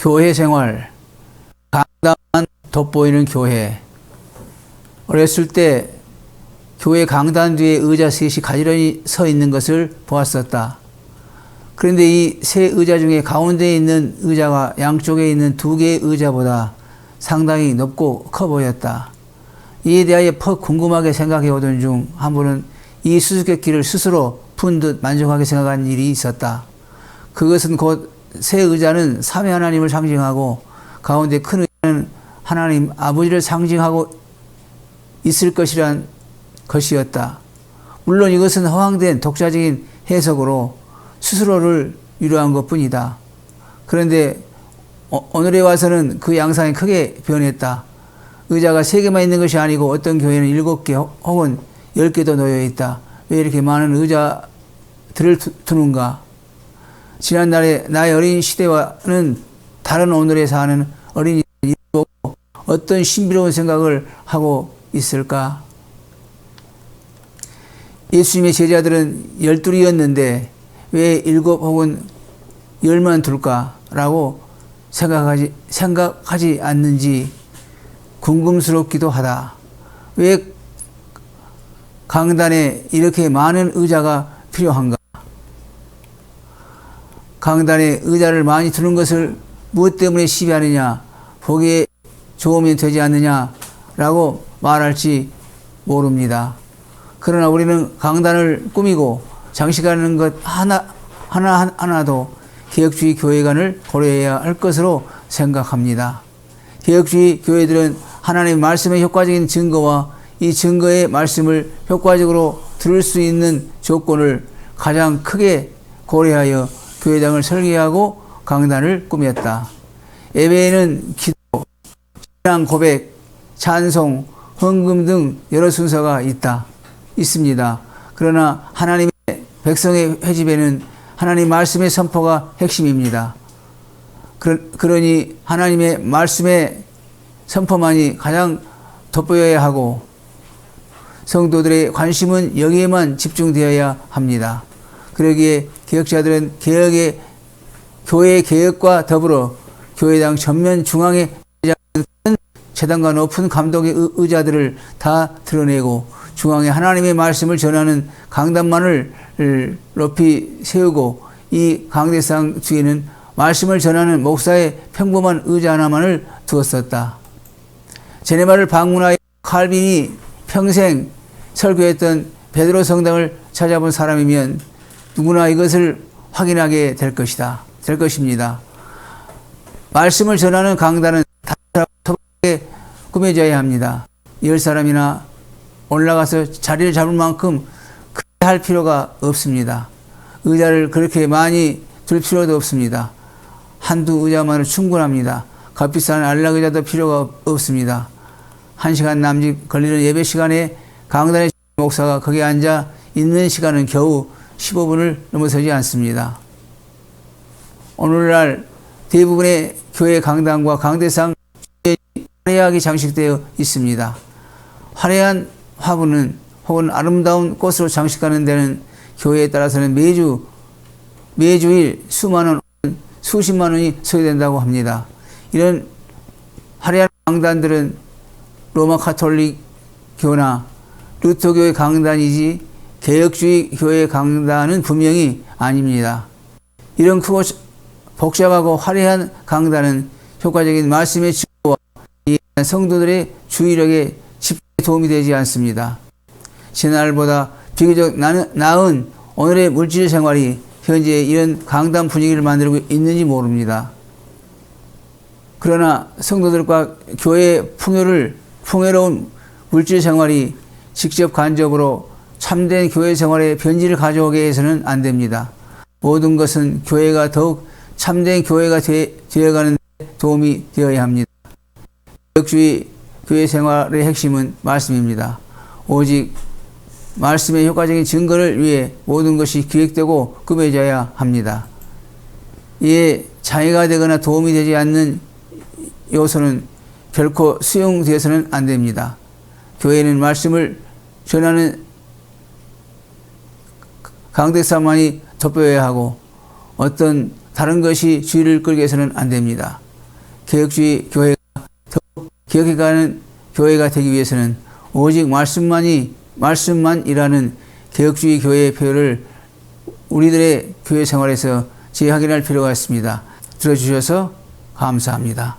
교회 생활, 강단만 돋보이는 교회. 어렸을 때 교회 강단 뒤에 의자 셋이 가지런히 서 있는 것을 보았었다. 그런데 이 세 의자 중에 가운데에 있는 의자가 양쪽에 있는 두 개의 의자보다 상당히 높고 커 보였다. 이에 대하여 퍽 궁금하게 생각해 오던 중 한 번은 이 수수께끼를 스스로 푼 듯 만족하게 생각한 일이 있었다. 그것은 곧 세 의자는 삼위 하나님을 상징하고 가운데 큰 의자는 하나님 아버지를 상징하고 있을 것이란 것이었다. 물론 이것은 허황된 독자적인 해석으로 스스로를 위로한 것뿐이다. 그런데 오늘에 와서는 그 양상이 크게 변했다. 의자가 3개만 있는 것이 아니고 어떤 교회는 7개 혹은 10개도 놓여 있다. 왜 이렇게 많은 의자들을 두는가? 지난날의 나의 어린 시대와는 다른 오늘에 사는 어린이들이 어떤 신비로운 생각을 하고 있을까? 예수님의 제자들은 12이었는데 왜 7 혹은 10만 둘까라고 생각하지 않는지 궁금스럽기도 하다. 왜 강단에 이렇게 많은 의자가 필요한가? 강단에 의자를 많이 두는 것을 무엇 때문에 시비하느냐, 보기에 좋으면 되지 않느냐라고 말할지 모릅니다. 그러나 우리는 강단을 꾸미고 장식하는 것 하나하나도 개혁주의 교회관을 고려해야 할 것으로 생각합니다. 개혁주의 교회들은 하나님의 말씀의 효과적인 증거와 이 증거의 말씀을 효과적으로 들을 수 있는 조건을 가장 크게 고려하여 교회당을 설계하고 강단을 꾸몄다. 예배에는 기도, 신앙 고백, 찬송, 헌금 등 여러 순서가 있습니다. 그러나 하나님의 백성의 회집에는 하나님 말씀의 선포가 핵심입니다. 그러니 하나님의 말씀의 선포만이 가장 돋보여야 하고 성도들의 관심은 여기에만 집중되어야 합니다. 그러기에 개혁자들은 교회 개혁과 더불어 교회당 전면 중앙에 재단과 높은 감독의 의자들을 다 드러내고 중앙에 하나님의 말씀을 전하는 강단만을 높이 세우고 이 강대상 뒤에는 말씀을 전하는 목사의 평범한 의자 하나만을 두었었다. 제네바를 방문하여 칼빈이 평생 설교했던 베드로 성당을 찾아본 사람이면 누구나 이것을 확인하게 될 것입니다. 말씀을 전하는 강단은 다르게 꾸며져야 합니다. 10사람이나 올라가서 자리를 잡을 만큼 크게 할 필요가 없습니다. 의자를 그렇게 많이 둘 필요도 없습니다. 한두 의자만으로 충분합니다. 값비싼 안락 의자도 필요가 없습니다. 1시간 남짓 걸리는 예배 시간에 강단의 목사가 거기에 앉아 있는 시간은 겨우 15분을 넘어서지 않습니다. 오늘날 대부분의 교회 강단과 강대상 화려하게 장식되어 있습니다. 화려한 화분은 혹은 아름다운 꽃으로 장식하는 데는 교회에 따라서는 매주일 수만 원, 수십만 원이 소요된다고 합니다. 이런 화려한 강단들은 로마 카톨릭 교나 루터교의 강단이지 개혁주의 교회의 강단은 분명히 아닙니다. 이런 크고 복잡하고 화려한 강단은 효과적인 말씀의 증거와 성도들의 주의력에 집중에 도움이 되지 않습니다. 지난날보다 비교적 나은 오늘의 물질 생활이 현재 이런 강단 분위기를 만들고 있는지 모릅니다. 그러나 성도들과 교회의 풍요로운 물질 생활이 직접 간접으로 참된 교회 생활에 변질을 가져오게 해서는 안 됩니다. 모든 것은 교회가 더욱 참된 교회가 되어가는 데 도움이 되어야 합니다. 개혁주의 교회 생활의 핵심은 말씀입니다. 오직 말씀의 효과적인 증거를 위해 모든 것이 기획되고 꾸며져야 합니다. 이에 장애가 되거나 도움이 되지 않는 요소는 결코 수용되어서는 안 됩니다. 교회는 말씀을 전하는 강대상만이 돋보여야 하고 어떤 다른 것이 주의를 끌게 해서는 안 됩니다. 개혁주의 교회가 더욱 기억해가는 교회가 되기 위해서는 오직 말씀만 일하는 개혁주의 교회의 표를 우리들의 교회 생활에서 재확인할 필요가 있습니다. 들어주셔서 감사합니다.